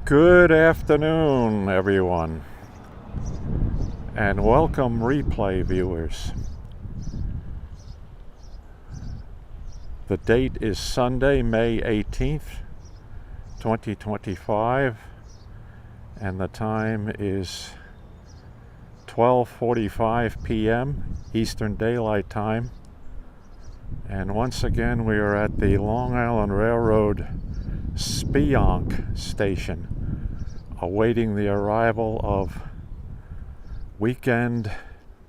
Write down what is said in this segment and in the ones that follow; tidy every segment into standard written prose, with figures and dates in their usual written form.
Good afternoon, everyone, and welcome replay viewers. The date is Sunday, May 18th, 2025, and the time is 12:45 p.m. Eastern Daylight Time. And once again, we are at the Long Island Railroad Speonk station, awaiting the arrival of weekend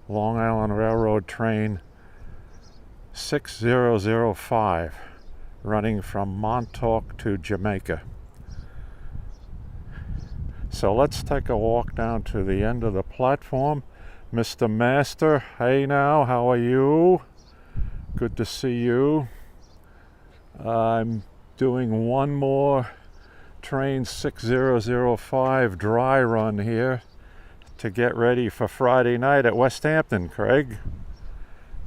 Long Island Railroad train 6005 running from Montauk to Jamaica. So let's take a walk down to the end of the platform. Mr. Master, hey now, how are you? Good to see you. I'm doing one more train 6005 dry run here to get ready for Friday night at West Hampton, Craig.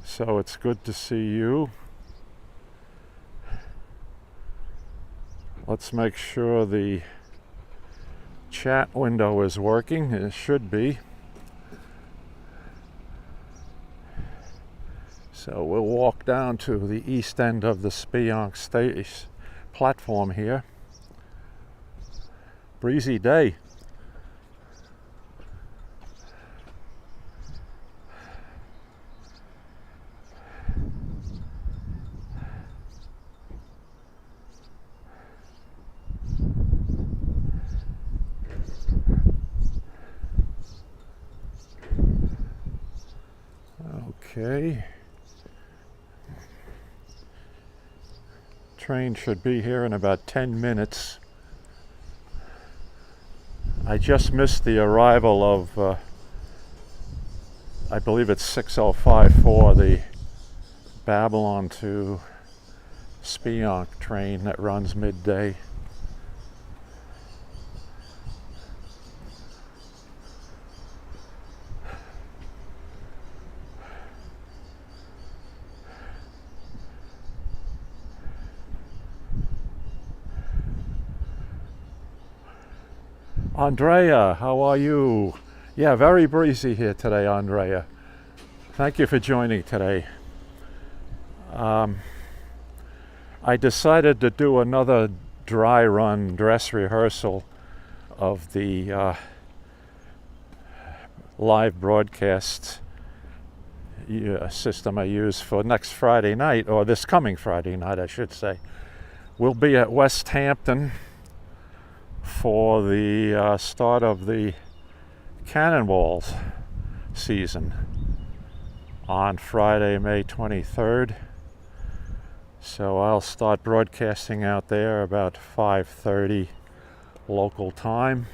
So it's good to see you. Let's make sure the chat window is working. It should be. So we'll walk down to the east end of the Speonk station platform here. Breezy day. Okay. Train should be here in about 10 minutes. I just missed the arrival of, I believe it's 6054, the Babylon to Speonk train that runs midday. Andrea, how are you? Yeah, very breezy here today, Andrea. Thank you for joining today. I decided to do another dry run dress rehearsal of the live broadcast system I use for next Friday night, or this coming Friday night, I should say. We'll be at West Hampton for the start of the Cannonballs season on Friday, May 23rd. So I'll start broadcasting out there about 5:30 local time.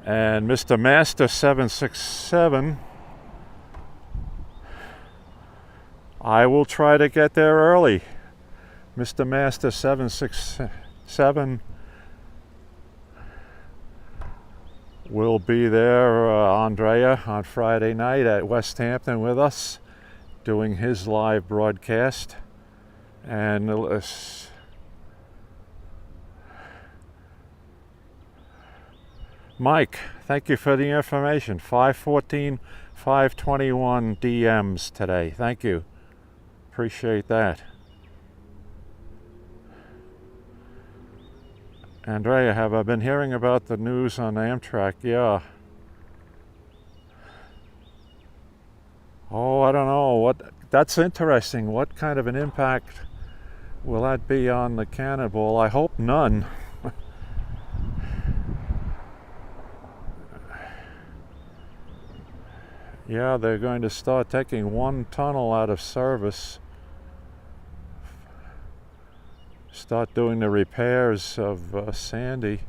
And Mr. Master 767, I will try to get there early. Mr. Master 767 will be there, Andrea, on Friday night at West Hampton with us, doing his live broadcast. And Mike, thank you for the information. 514, 521 DMs today. Thank you. Appreciate that. Andrea, have I been hearing about the news on Amtrak? Yeah. Oh, I don't know. That's interesting. What kind of an impact will that be on the Cannonball? I hope none. Yeah, they're going to start taking one tunnel out of service. Start doing the repairs of Sandy.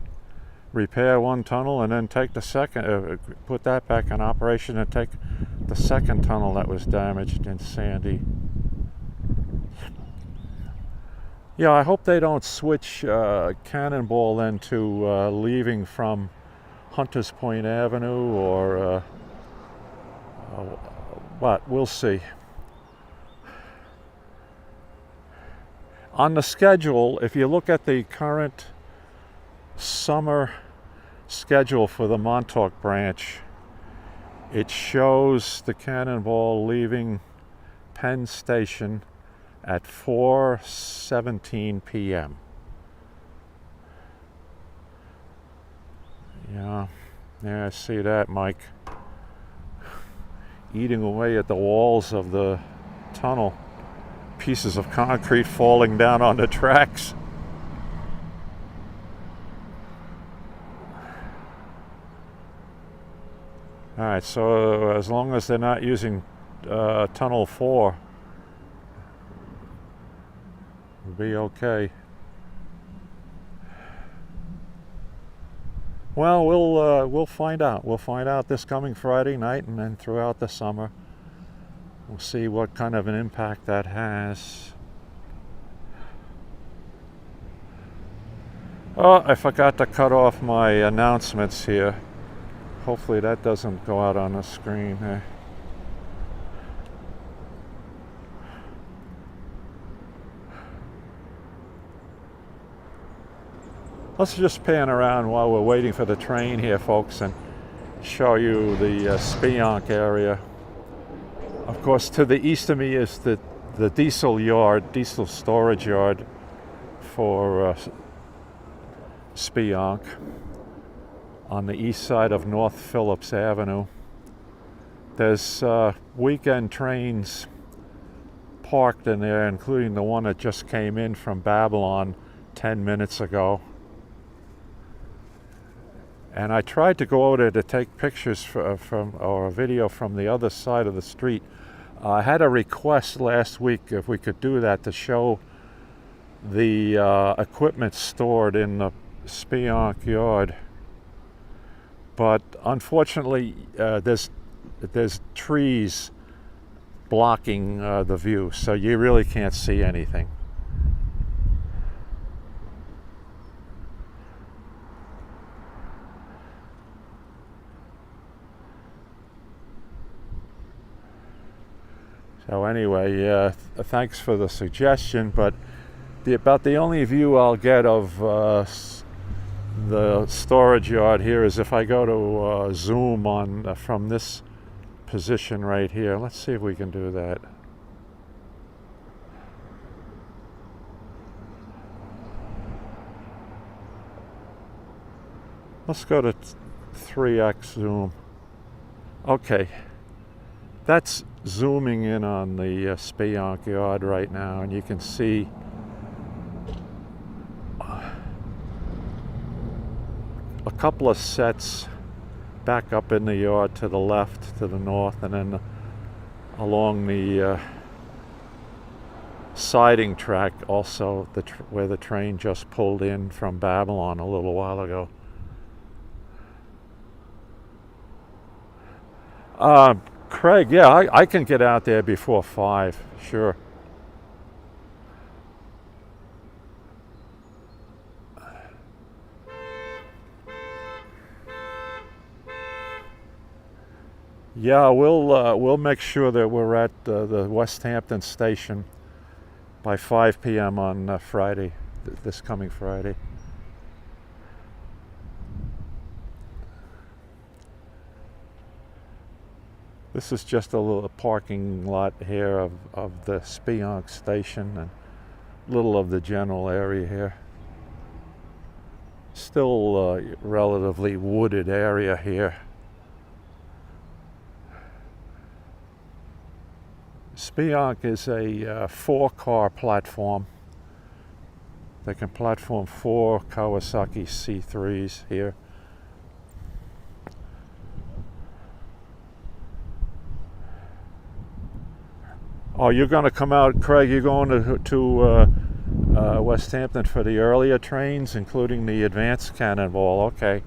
Repair one tunnel and then take the second, put that back in operation and take the second tunnel that was damaged in Sandy. Yeah, I hope they don't switch Cannonball then to leaving from Hunters Point Avenue or what, we'll see. On the schedule, if you look at the current summer schedule for the Montauk branch, it shows the Cannonball leaving Penn Station at 4:17 p.m. Yeah, I see that, Mike. Eating away at the walls of the tunnel. Pieces of concrete falling down on the tracks. All right, so as long as they're not using Tunnel 4, we'll be okay. Well, we'll find out. We'll find out this coming Friday night, and then throughout the summer, we'll see what kind of an impact that has. Oh, I forgot to cut off my announcements here. Hopefully that doesn't go out on the screen there. Let's just pan around while we're waiting for the train here, folks, and show you the Speonk area. Of course, to the east of me is the diesel storage yard for Speonk on the east side of North Phillips Avenue. There's weekend trains parked in there, including the one that just came in from Babylon 10 minutes ago. And I tried to go over there to take pictures or a video from the other side of the street. I had a request last week if we could do that to show the equipment stored in the Speonk yard. But unfortunately, there's trees blocking the view, so you really can't see anything. So anyway, thanks for the suggestion, but about the only view I'll get of the storage yard here is if I go to zoom on from this position right here. Let's see if we can do that. Let's go to 3x zoom. Okay, that's zooming in on the Speonk yard right now, and you can see a couple of sets back up in the yard to the left, to the north, and then along the siding track also where the train just pulled in from Babylon a little while ago. Craig, yeah, I can get out there before 5, sure. Yeah, we'll make sure that we're at the West Hampton station by 5 p.m. on Friday, this coming Friday. This is just a little parking lot here of the Speonk station and little of the general area here. Still a relatively wooded area here. Speonk is a 4-car platform. They can platform 4 Kawasaki C3s here. Oh, you're going to come out, Craig, you're going to West Hampton for the earlier trains, including the advanced Cannonball. Okay.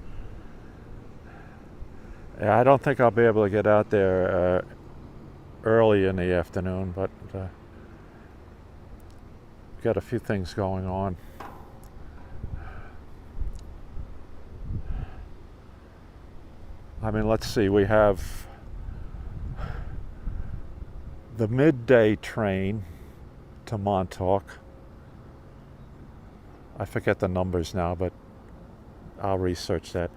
Yeah, I don't think I'll be able to get out there early in the afternoon, but got a few things going on. I mean, let's see, we have the midday train to Montauk. I forget the numbers now, but I'll research that.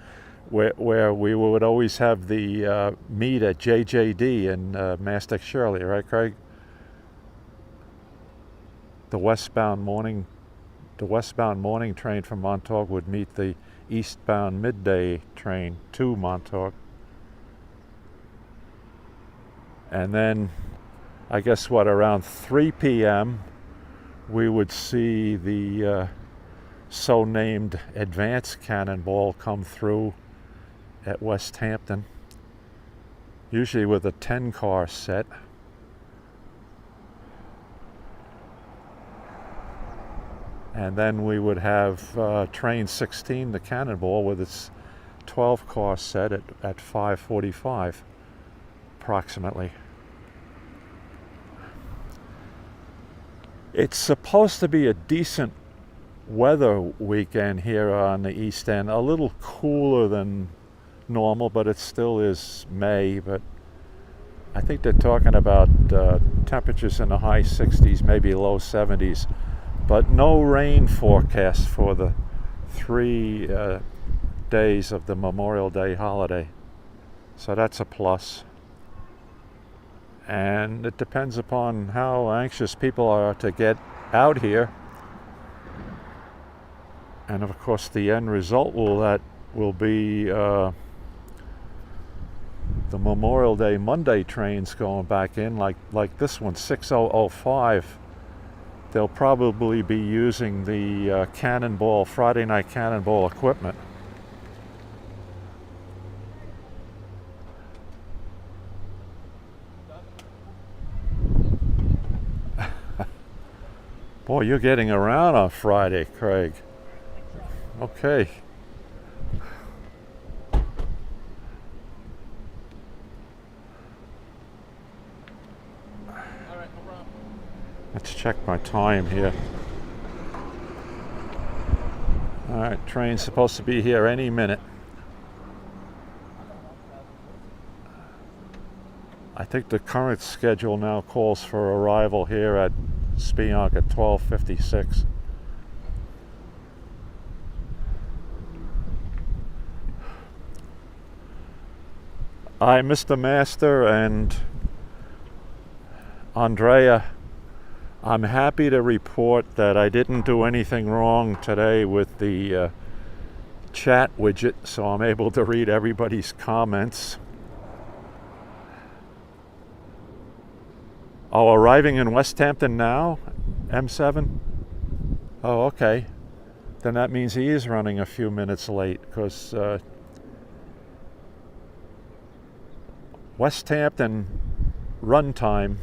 Where we would always have the meet at JJD in Mastic Shirley, right, Craig? The westbound morning train from Montauk would meet the eastbound midday train to Montauk. And then, I guess around 3 p.m., we would see the so-named advance cannonball come through at West Hampton, usually with a 10-car set. And then we would have train 16, the cannonball, with its 12-car set at 5:45 approximately. It's supposed to be a decent weather weekend here on the East End, a little cooler than normal, but it still is May. But I think they're talking about temperatures in the high 60s, maybe low 70s, but no rain forecast for the 3 days of the Memorial Day holiday. So that's a plus. And it depends upon how anxious people are to get out here. And of course the end result will be the Memorial Day Monday trains going back in, like this one, 6005. They'll probably be using the Cannonball, Friday night Cannonball equipment. Boy, you're getting around on Friday, Craig. Okay. Let's check my time here. All right, train's supposed to be here any minute. I think the current schedule now calls for arrival here at Speonk at 12:56. Hi, Mr. Master and Andrea. I'm happy to report that I didn't do anything wrong today with the chat widget, so I'm able to read everybody's comments. Oh, arriving in West Hampton now, M7? Oh, okay. Then that means he is running a few minutes late, because West Hampton run time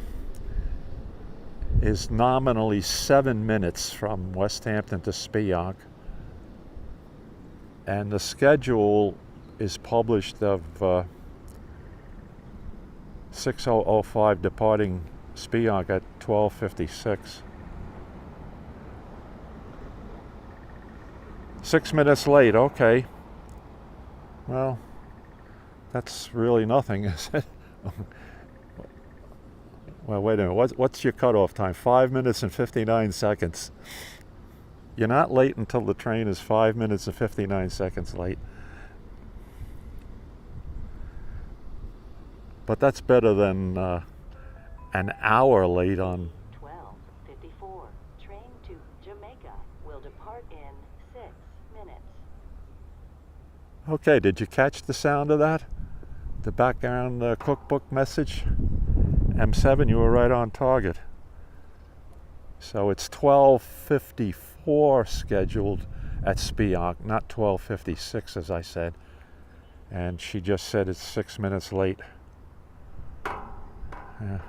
is nominally 7 minutes from West Hampton to Speonk, and the schedule is published of 6005 departing Speonk at 12:56. 6 minutes late, okay. Well, that's really nothing, is it? Well, wait a minute. What's your cutoff time? 5 minutes and 59 seconds. You're not late until the train is 5 minutes and 59 seconds late. But that's better than an hour late on 12:54. Train to Jamaica will depart in 6 minutes. Okay, did you catch the sound of that? The background cookbook message? M7, you were right on target. So it's 12:54 scheduled at Speonk, not 12:56 as I said. And she just said it's 6 minutes late. Yeah.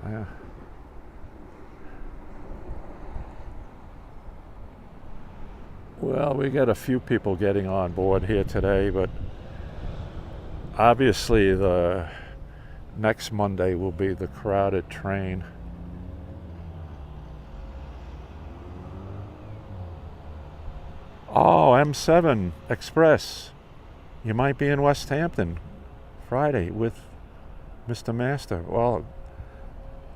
Yeah. Well, we got a few people getting on board here today, but obviously the next Monday will be the crowded train. Oh, M7 Express. You might be in West Hampton Friday with Mr. Master. Well,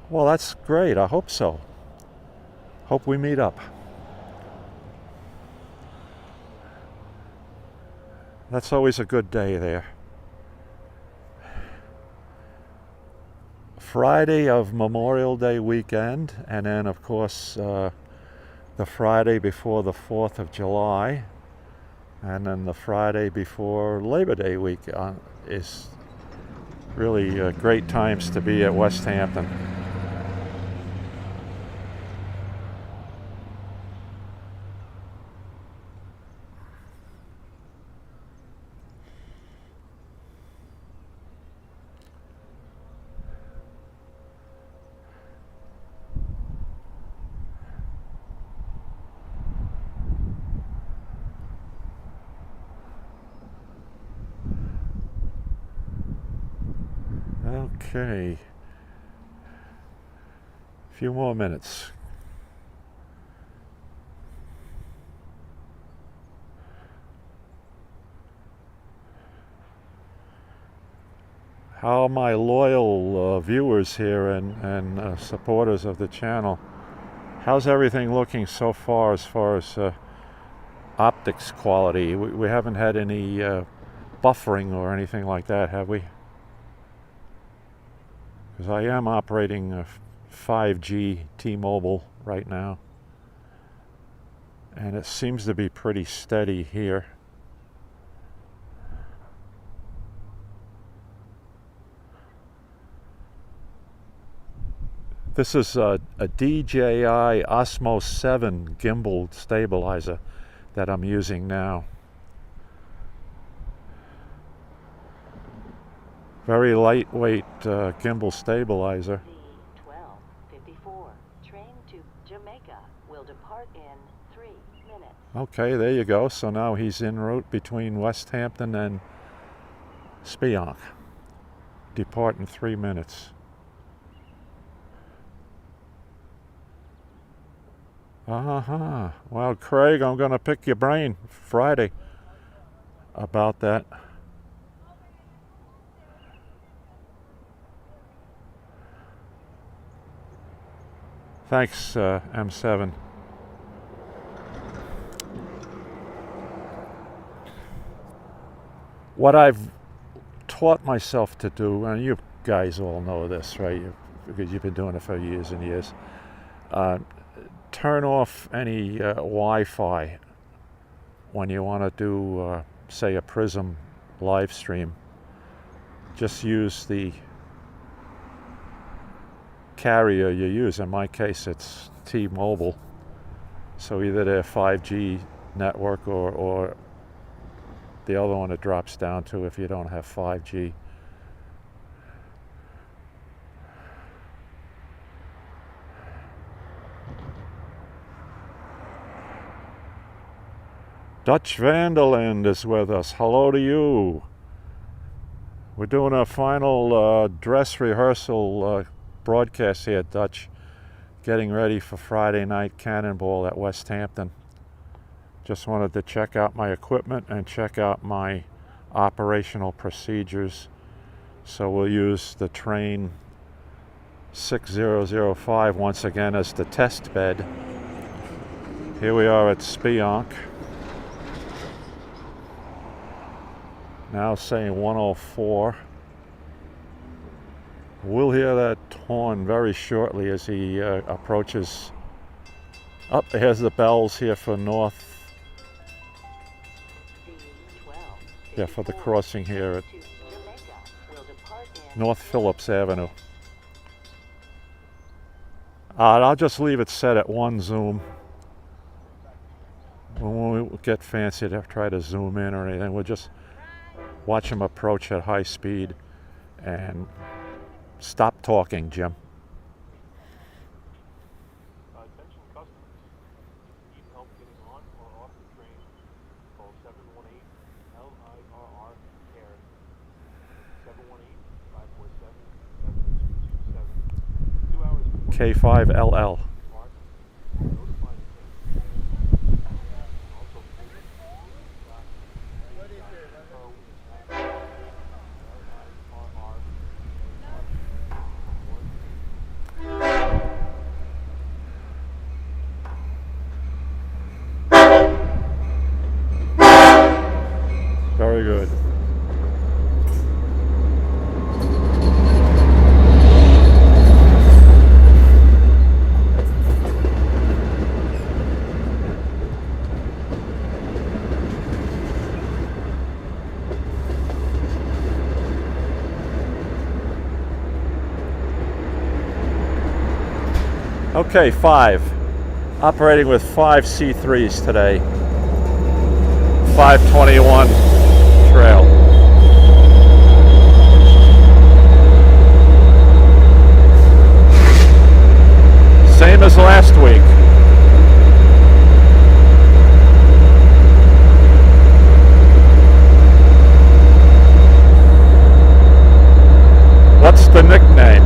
Well, that's great. I hope so. Hope we meet up. That's always a good day there. Friday of Memorial Day weekend, and then of course the Friday before the 4th of July, and then the Friday before Labor Day week is really great times to be at West Hampton. Okay, a few more minutes. How are my loyal viewers here and supporters of the channel? How's everything looking so far as optics quality? We haven't had any buffering or anything like that, have we? Because I am operating a 5G T-Mobile right now, and it seems to be pretty steady here. This is a DJI Osmo 7 gimbal stabilizer that I'm using now. Very lightweight gimbal stabilizer. D1254, train to Jamaica will depart in 3 minutes. Okay, there you go. So now he's en route between West Hampton and Speonk. Depart in 3 minutes. Uh-huh. Well, Craig, I'm going to pick your brain Friday about that. Thanks, M7. What I've taught myself to do, and you guys all know this, right? Because you've been doing it for years and years. Turn off any Wi-Fi when you want to do, say, a Prism live stream. Just use the carrier you use. In my case, it's T-Mobile. So either their 5G network or the other one it drops down to if you don't have 5G. Dutch Vanderland is with us. Hello to you. We're doing a final dress rehearsal broadcast here, Dutch. Getting ready for Friday night Cannonball at West Hampton. Just wanted to check out my equipment and check out my operational procedures. So we'll use the train 6005 once again as the test bed. Here we are at Speonk. Now saying 104. We'll hear that horn very shortly as he approaches. Up here's the bells here for North. Yeah, for the crossing here at North Phillips Avenue. I'll just leave it set at 1 zoom. When we get fancy to try to zoom in or anything, we'll just watch him approach at high speed and stop talking, Jim. Attention customers. Need help getting on or off the train? Call 718-LIRR CARE. 718-547-7627. 2 hours before K5LL. depart. Notify the train. Also, visit Okay, 5. Operating with 5 C3s today. 521 trail. Same as last week. What's the nickname?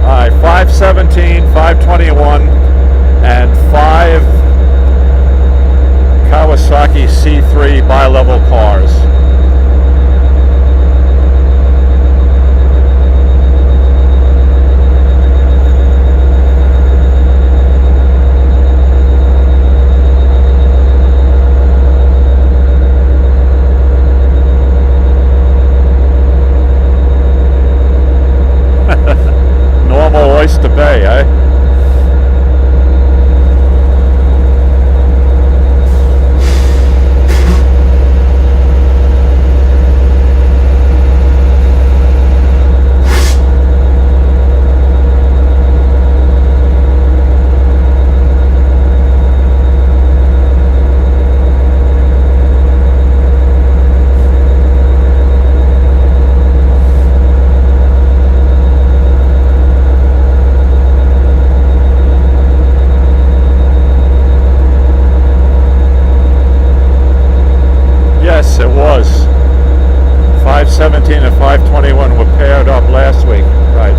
All right, 517, 521, and 5 Kawasaki C3 bi-level cars. Normal Oyster Bay, eh? Yes, it was. 517 and 521 were paired up last week, right?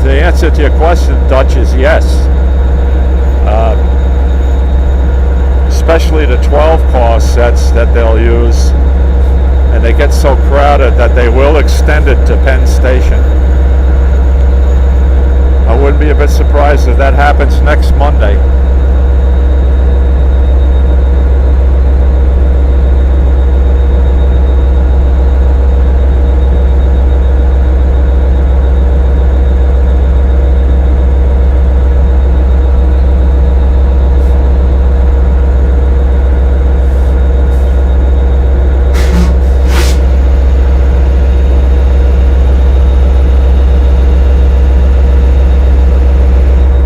The answer to your question, Dutch, is yes. Especially the 12 car sets that they'll use, and they get so crowded that they will extend it to Penn Station. I wouldn't be a bit surprised if that happens next Monday.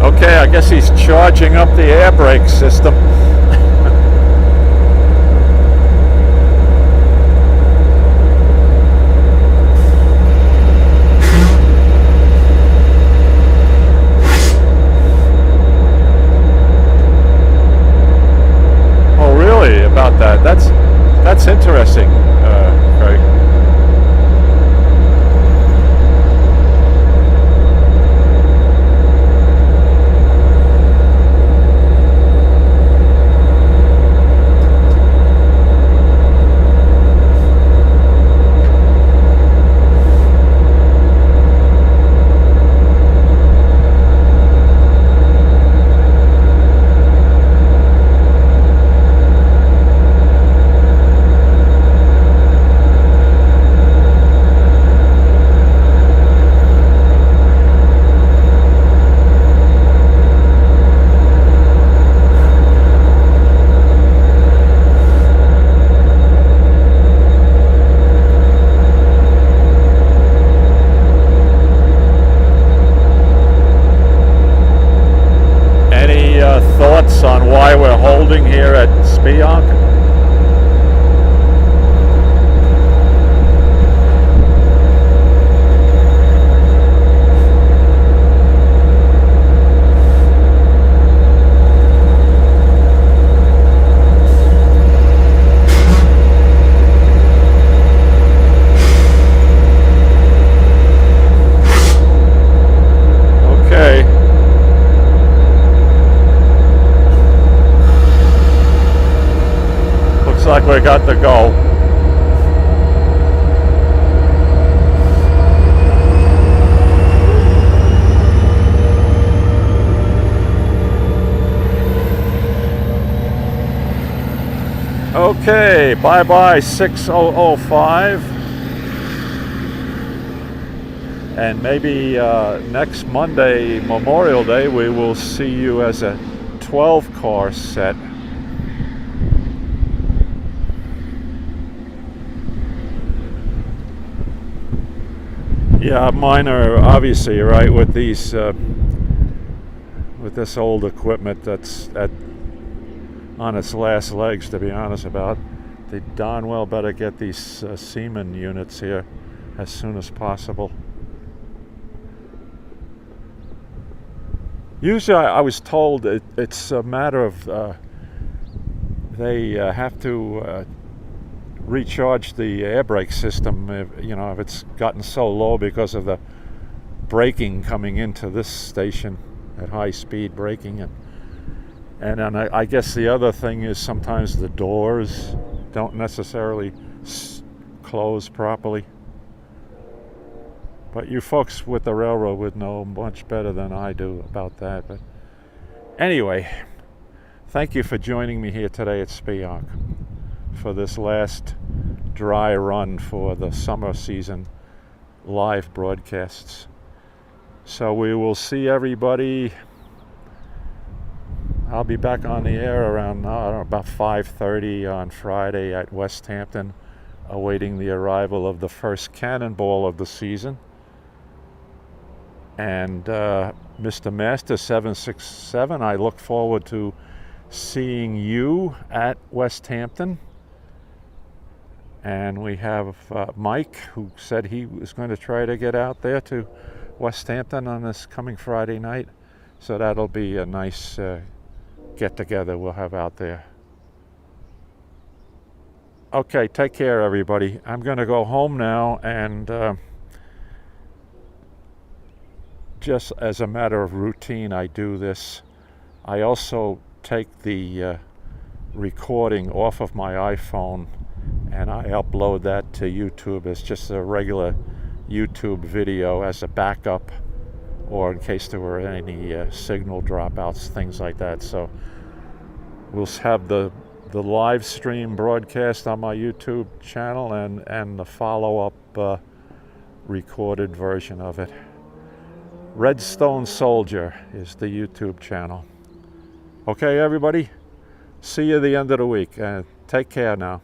Okay, I guess he's charging up the air brake system. Oh, really? About that? That's interesting, Craig. Thoughts on why we're holding here at Speonk? Okay. Looks like we got to go. Okay, bye-bye 6005. And maybe next Monday, Memorial Day, we will see you as a 12-car set. Yeah, mine are obviously, right, with these, with this old equipment that's on its last legs, to be honest about. They darn well better get these Siemens units here as soon as possible. Usually I was told it's a matter of they have to recharge the air brake system if it's gotten so low because of the braking coming into this station at high speed braking, and then I guess the other thing is sometimes the doors don't necessarily close properly. But you folks with the railroad would know much better than I do about that. But anyway, thank you for joining me here today at Speonk for this last dry run for the summer season live broadcasts. So we will see everybody. I'll be back on the air around about 5:30 on Friday at West Hampton, awaiting the arrival of the first cannonball of the season. And Mr. Master 767, I look forward to seeing you at West Hampton. And we have Mike, who said he was going to try to get out there to West Hampton on this coming Friday night. So that'll be a nice get-together we'll have out there. Okay, take care, everybody. I'm going to go home now, and just as a matter of routine, I do this. I also take the recording off of my iPhone and I upload that to YouTube as just a regular YouTube video as a backup, or in case there were any signal dropouts, things like that. So we'll have the live stream broadcast on my YouTube channel and the follow-up recorded version of it. Redstone Soldier is the YouTube channel. Okay, everybody, see you at the end of the week. Take care now.